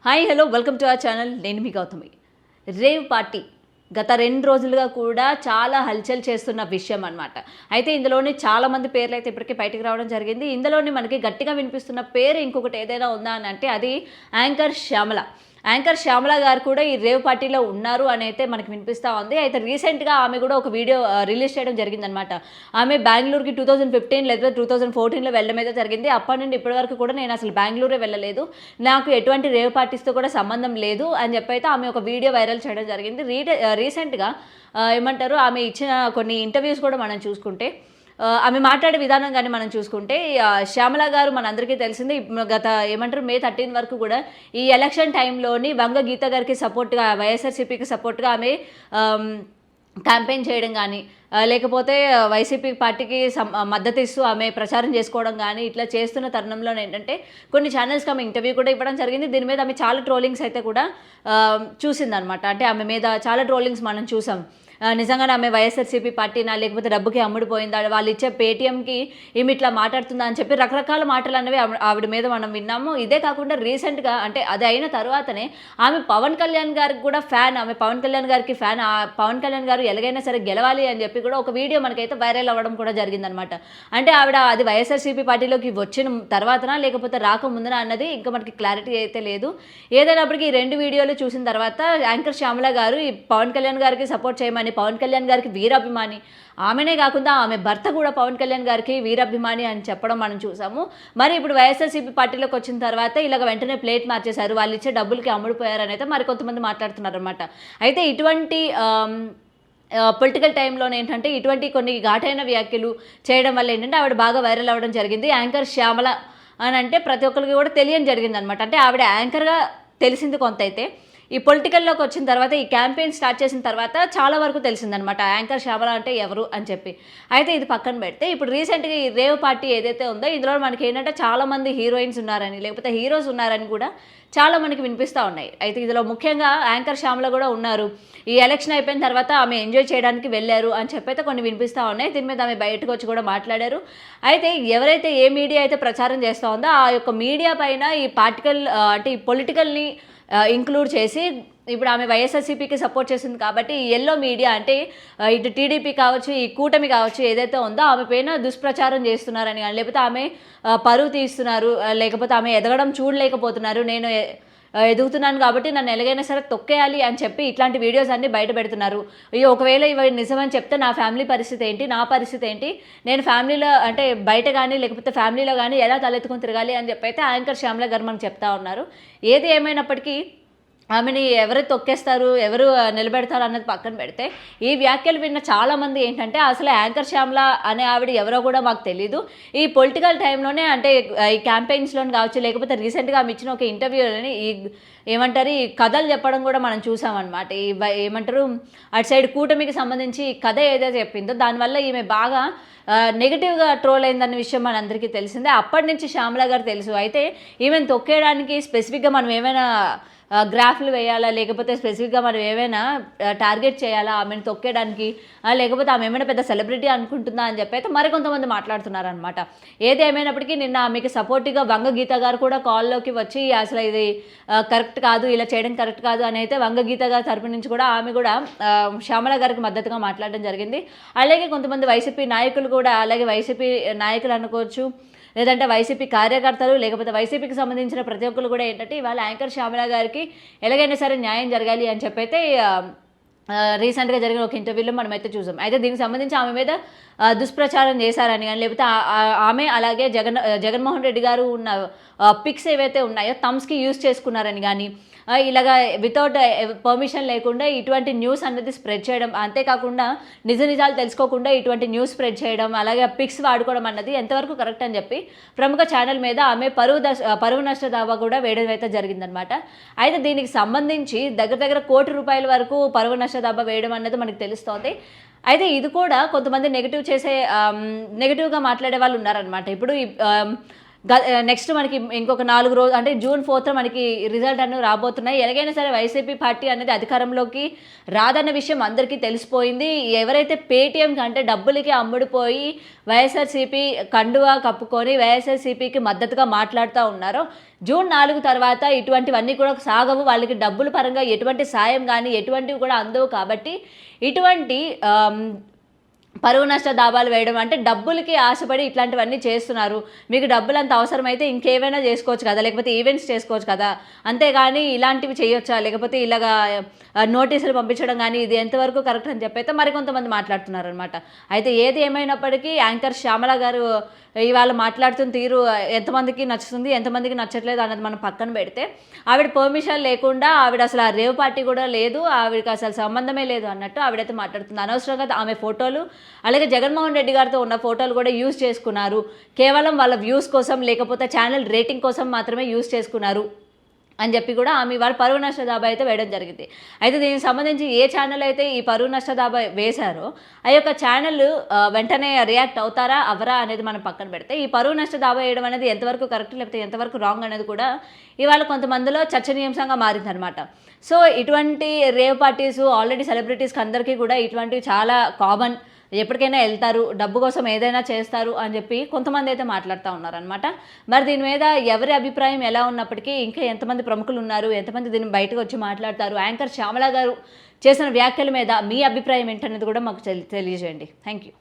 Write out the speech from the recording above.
Hi hello welcome to our channel. నేను మీ Gautami. Rave party గత 2 రోజులుగా కూడా చాలా హల్చల్ చేస్తున్న విషయం అనమాట. అయితే ఇందులోని చాలామంది పేర్లు అయితే ఇప్పటికే బయటికి రావడం జరిగింది. ఇందులోని మనకి గట్టిగా వినిపిస్తున్న పేరు ఇంకొకటి ఏదైనా ఉందా అని అంటే అది యాంకర్ శ్యామల. యాంకర్ శ్యామల గారు కూడా ఈ రేవ్ పార్టీలో ఉన్నారు అని అయితే మనకు వినిపిస్తూ ఉంది. అయితే రీసెంట్గా ఆమె కూడా ఒక వీడియో రిలీజ్ చేయడం జరిగిందనమాట. ఆమె బెంగళూరుకి 2015 లేదా 2014లో వెళ్ళడం అయితే జరిగింది. అప్పటి నుండి ఇప్పటి వరకు కూడా నేను అసలు బెంగళూరే వెళ్ళలేదు, నాకు ఎటువంటి రేవ్ పార్టీస్తో కూడా సంబంధం లేదు అని చెప్పి అయితే ఆమె ఒక వీడియో వైరల్ చేయడం జరిగింది. రీసెంట్గా ఏమంటారు, ఆమె ఇచ్చిన కొన్ని ఇంటర్వ్యూస్ కూడా మనం చూసుకుంటే, ఆమె మాట్లాడే విధానం కానీ మనం చూసుకుంటే, శ్యామల గారు మనందరికీ తెలిసింది గత మే 13 వరకు కూడా ఈ ఎలక్షన్ టైంలోని వంగ గీత గారికి సపోర్ట్గా, వైఎస్ఆర్సీపీకి సపోర్ట్గా ఆమె క్యాంపెయిన్ చేయడం కానీ, లేకపోతే వైసీపీ పార్టీకి మద్దతు ఇస్తూ ఆమె ప్రచారం చేసుకోవడం కానీ ఇట్లా చేస్తున్న తరుణంలో ఏంటంటే కొన్ని ఛానల్స్కి ఆమె ఇంటర్వ్యూ కూడా ఇవ్వడం జరిగింది. దీని మీద ఆమె చాలా ట్రోలింగ్స్ అయితే కూడా చూసిందనమాట. అంటే ఆమె మీద చాలా ట్రోలింగ్స్ మనం చూసాం. నిజంగానే ఆమె వైఎస్ఆర్సీపీ పార్టీనా లేకపోతే డబ్బుకి అమ్ముడిపోయిందా, వాళ్ళు ఇచ్చే పేటీఎంకి ఈమె ఇట్లా మాట్లాడుతుందా అని చెప్పి రకరకాల మాటలు అనేవి ఆవిడ మీద మనం విన్నాము. ఇదే కాకుండా రీసెంట్గా అంటే అది అయిన తర్వాతనే ఆమె పవన్ కళ్యాణ్ గారికి కూడా ఫ్యాన్, ఆమె పవన్ కళ్యాణ్ గారికి ఫ్యాన్, పవన్ కళ్యాణ్ గారు ఎలాగైనా సరే గెలవాలి అని చెప్పి కూడా ఒక వీడియో మనకైతే వైరల్ అవ్వడం కూడా జరిగిందనమాట. అంటే ఆవిడ అది వైఎస్ఆర్సీపీ పార్టీలోకి వచ్చిన తర్వాతనా లేకపోతే రాకముందునా అన్నది ఇంకా మనకి క్లారిటీ అయితే లేదు. ఏదైనప్పటికీ ఈ 2 వీడియోలు చూసిన తర్వాత యాంకర్ శ్యామల గారు ఈ పవన్ కళ్యాణ్ గారికి సపోర్ట్ చేయమని, పవన్ కళ్యాణ్ గారికి వీరాభిమాని, ఆమెనే కాకుండా ఆమె భర్త కూడా పవన్ కళ్యాణ్ గారికి వీరాభిమాని అని చెప్పడం మనం చూసాము. మరి ఇప్పుడు వైఎస్ఆర్సీపీ పార్టీలోకి వచ్చిన తర్వాత ఇలాగ వెంటనే ప్లేట్ మార్చేశారు, వాళ్ళు ఇచ్చే డబ్బులకి అమ్ముడిపోయారని అయితే మరి కొంతమంది మాట్లాడుతున్నారు అనమాట. అయితే ఇటువంటి పొలిటికల్ టైంలోనే ఏంటంటే ఇటువంటి కొన్ని ఘాటైన వ్యాఖ్యలు చేయడం వల్ల ఏంటంటే ఆవిడ బాగా వైరల్ అవ్వడం జరిగింది. యాంకర్ శ్యామల అని అంటే ప్రతి ఒక్కరికి కూడా తెలియని జరిగింది అనమాట. అంటే ఆవిడ యాంకర్గా తెలిసింది కొంత అయితే, ఈ పొలిటికల్లోకి వచ్చిన తర్వాత, ఈ క్యాంపెయిన్ స్టార్ట్ చేసిన తర్వాత చాలా వరకు తెలిసిందనమాట యాంకర్ శ్యామల అంటే ఎవరు అని చెప్పి. అయితే ఇది పక్కన పెడితే ఇప్పుడు రీసెంట్గా ఈ రేవ్ పార్టీ ఏదైతే ఉందో ఇందులో మనకి ఏంటంటే చాలామంది హీరోయిన్స్ ఉన్నారని లేకపోతే హీరోస్ ఉన్నారని కూడా చాలా మనకి వినిపిస్తూ ఉన్నాయి. అయితే ఇందులో ముఖ్యంగా యాంకర్ శ్యామల కూడా ఉన్నారు. ఈ ఎలక్షన్ అయిపోయిన తర్వాత ఆమె ఎంజాయ్ చేయడానికి వెళ్ళారు అని చెప్పి అయితే కొన్ని వినిపిస్తూ ఉన్నాయి. దీని మీద ఆమె బయటకు వచ్చి కూడా మాట్లాడారు. అయితే ఎవరైతే ఏ మీడియా అయితే ప్రచారం చేస్తూ ఉందో ఆ యొక్క మీడియా పైన ఈ అంటే ఈ పొలిటికల్ని ఇంక్లూడ్ చేసి ఇప్పుడు ఆమె వైఎస్ఆర్సీపీకి సపోర్ట్ చేసింది కాబట్టి ఈ ఎల్లో మీడియా అంటే ఇటు టీడీపీ కావచ్చు, ఈ కూటమి కావచ్చు ఏదైతే ఉందో ఆమె పైన దుష్ప్రచారం చేస్తున్నారని కానీ, లేకపోతే ఆమె పరువు తీస్తున్నారు, లేకపోతే ఆమె ఎదగడం చూడలేకపోతున్నారు, నేను ఎదుగుతున్నాను కాబట్టి నన్ను ఎలాగైనా సరే తొక్కేయాలి అని చెప్పి ఇట్లాంటి వీడియోస్ అన్నీ బయట పెడుతున్నారు. ఒకవేళ ఇవి నిజమని చెప్తే నా ఫ్యామిలీ పరిస్థితి ఏంటి, నా పరిస్థితి ఏంటి, నేను ఫ్యామిలీలో అంటే బయట కానీ లేకపోతే ఫ్యామిలీలో కానీ ఎలా తలెత్తుకొని తిరగాలి అని చెప్పి అయితే యాంకర్ శ్యామల గారు మనకు చెప్తా ఉన్నారు. ఏది ఏమైనప్పటికీ ఆమెని ఎవరు తొక్కేస్తారు, ఎవరు నిలబెడతారు అన్నది పక్కన పెడితే ఈ వ్యాఖ్యలు విన్న చాలామంది ఏంటంటే అసలు యాంకర్ శ్యామల అనే ఆవిడ ఎవరో కూడా మాకు తెలీదు, ఈ పొలిటికల్ టైంలోనే అంటే ఈ క్యాంపెయిన్స్లోని కావచ్చు లేకపోతే రీసెంట్గా ఆమె ఇచ్చిన ఒక ఇంటర్వ్యూలోని ఈ ఏమంటారు ఈ కథలు చెప్పడం కూడా మనం చూసామన్నమాట. ఈ ఏమంటారు అటు సైడ్ కూటమికి సంబంధించి కథ ఏదైతే చెప్పిందో దానివల్ల ఈమె బాగా నెగిటివ్గా ట్రోల్ అయిందన్న విషయం మనందరికీ తెలిసిందే. అప్పటి నుంచి శ్యామల గారు తెలుసు. అయితే ఈమెను తొక్కేయడానికి స్పెసిఫిక్గా మనం ఏమైనా గ్రాఫ్లు వేయాలా, లేకపోతే స్పెసిఫిక్గా మనం ఏమైనా టార్గెట్ చేయాలా ఆమెను తొక్కేయడానికి, లేకపోతే ఆమె ఏమైనా పెద్ద సెలబ్రిటీ అనుకుంటుందా అని చెప్పి అయితే మరికొంతమంది మాట్లాడుతున్నారనమాట. ఏది ఏమైనప్పటికీ నిన్న ఆమెకి సపోర్టివ్గా వంగ గీత గారు కూడా కాల్లోకి వచ్చి అసలు ఇది కరెక్ట్ కాదు, ఇలా చేయడం కరెక్ట్ కాదు అని అయితే వంగ గీత గారి తరపు నుంచి కూడా ఆమె కూడా శ్యామల గారికి మద్దతుగా మాట్లాడడం జరిగింది. అలాగే కొంతమంది వైసీపీ నాయకులు కూడా, అలాగే వైసీపీ నాయకులు అనుకోవచ్చు లేదంటే వైసీపీ కార్యకర్తలు లేకపోతే వైసీపీకి సంబంధించిన ప్రతి ఒక్కరు కూడా ఏంటంటే ఇవాళ యాంకర్ శ్యామల గారికి ఎలాగైనా సరే న్యాయం జరగాలి అని చెప్పైతే రీసెంట్గా జరిగిన ఒక ఇంటర్వ్యూలో మనమైతే చూసాం. అయితే దీనికి సంబంధించి ఆమె మీద దుష్ప్రచారం చేశారని కానీ, లేకపోతే ఆమె అలాగే జగన్మోహన్ రెడ్డి గారు ఉన్న పిక్స్ ఏవైతే ఉన్నాయో థమ్స్కి యూజ్ చేసుకున్నారని కానీ, ఇలాగా వితౌట్ పర్మిషన్ లేకుండా ఇటువంటి న్యూస్ అనేది స్ప్రెడ్ చేయడం, అంతేకాకుండా నిజాలు తెలుసుకోకుండా ఇటువంటి న్యూస్ స్ప్రెడ్ చేయడం, అలాగే పిక్స్ వాడుకోవడం అన్నది ఎంతవరకు కరెక్ట్ అని చెప్పి ప్రముఖ ఛానల్ మీద ఆమె పరువు నష్ట దావా కూడా వేయడం అయితే జరిగిందనమాట. అయితే దీనికి సంబంధించి దగ్గర దగ్గర ₹1 కోటి వరకు పరువు నష్ట దావా వేయడం అన్నది మనకు తెలుస్తోంది. అయితే ఇది కూడా కొంతమంది నెగిటివ్గా మాట్లాడే వాళ్ళు ఉన్నారనమాట. ఇప్పుడు నెక్స్ట్ మనకి ఇంకొక 4 రోజు అంటే జూన్ 4th మనకి రిజల్ట్ అనేవి రాబోతున్నాయి. ఎలాగైనా సరే వైసీపీ పార్టీ అనేది అధికారంలోకి రాదన్న విషయం అందరికీ తెలిసిపోయింది. ఎవరైతే పేటీఎంకి అంటే డబ్బులకి అమ్ముడుపోయి వైఎస్ఆర్సీపీ కండువా కప్పుకొని వైఎస్ఆర్సీపీకి మద్దతుగా మాట్లాడుతూ ఉన్నారో, జూన్ 4 తర్వాత ఇటువంటివన్నీ కూడా సాగవు. వాళ్ళకి డబ్బుల పరంగా ఎటువంటి సాయం కానీ ఎటువంటివి కూడా అందవు. కాబట్టి ఇటువంటి పరువు నష్ట దాబాలు వేయడం అంటే డబ్బులకి ఆశపడి ఇట్లాంటివన్నీ చేస్తున్నారు. మీకు డబ్బులు అంత అవసరమైతే ఇంకేమైనా చేసుకోవచ్చు కదా, లేకపోతే ఈవెంట్స్ చేసుకోవచ్చు కదా, అంతేగాని ఇలాంటివి చేయొచ్చా, లేకపోతే ఇలాగా నోటీసులు పంపించడం కానీ ఇది ఎంతవరకు కరెక్ట్ అని చెప్పైతే మరికొంతమంది మాట్లాడుతున్నారు అనమాట. అయితే ఏది ఏమైనప్పటికీ యాంకర్ శ్యామల గారు ఇవాళ మాట్లాడుతున్న తీరు ఎంతమందికి నచ్చుతుంది, ఎంతమందికి నచ్చట్లేదు అన్నది మనం పక్కన పెడితే, ఆవిడ పర్మిషన్ లేకుండా ఆవిడ అసలు ఆ రేవ్ పార్టీ కూడా లేదు, ఆవిడకి అసలు సంబంధమే లేదు అన్నట్టు ఆవిడైతే మాట్లాడుతుంది. అనవసరంగా ఆమె ఫోటోలు అలాగే జగన్మోహన్ రెడ్డి గారితో ఉన్న ఫోటోలు కూడా యూజ్ చేసుకున్నారు. కేవలం వాళ్ళ వ్యూస్ కోసం లేకపోతే ఛానల్ రేటింగ్ కోసం మాత్రమే యూజ్ చేసుకున్నారు అని చెప్పి కూడా ఆమె వాళ్ళ పరువు నష్ట దాబా అయితే వేయడం జరిగింది. అయితే దీనికి సంబంధించి ఏ ఛానల్ అయితే ఈ పరువు నష్ట దాబా వేశారో ఆ యొక్క ఛానల్ వెంటనే రియాక్ట్ అవుతారా అవరా అనేది మనం పక్కన పెడితే, ఈ పరువు నష్ట దాబా వేయడం అనేది ఎంతవరకు కరెక్ట్ లేకపోతే ఎంతవరకు రాంగ్ అనేది కూడా ఇవాళ కొంతమందిలో చర్చనీయాంశంగా మారిందనమాట. సో ఇటువంటి రేవ్ పార్టీస్ ఆల్రెడీ సెలబ్రిటీస్కి అందరికీ కూడా ఇటువంటివి చాలా కామన్. ఎప్పటికైనా వెళ్తారు, డబ్బు కోసం ఏదైనా చేస్తారు అని చెప్పి కొంతమంది అయితే మాట్లాడుతూ ఉన్నారనమాట. మరి దీని మీద ఎవరి అభిప్రాయం ఎలా ఉన్నప్పటికీ ఇంకా ఎంతమంది ప్రముఖులు ఉన్నారు, ఎంతమంది దీన్ని బయటకు వచ్చి మాట్లాడతారు, యాంకర్ శ్యామల గారు చేసిన వ్యాఖ్యల మీద మీ అభిప్రాయం ఏంటనేది కూడా మాకు తెలియజేయండి. Thank you.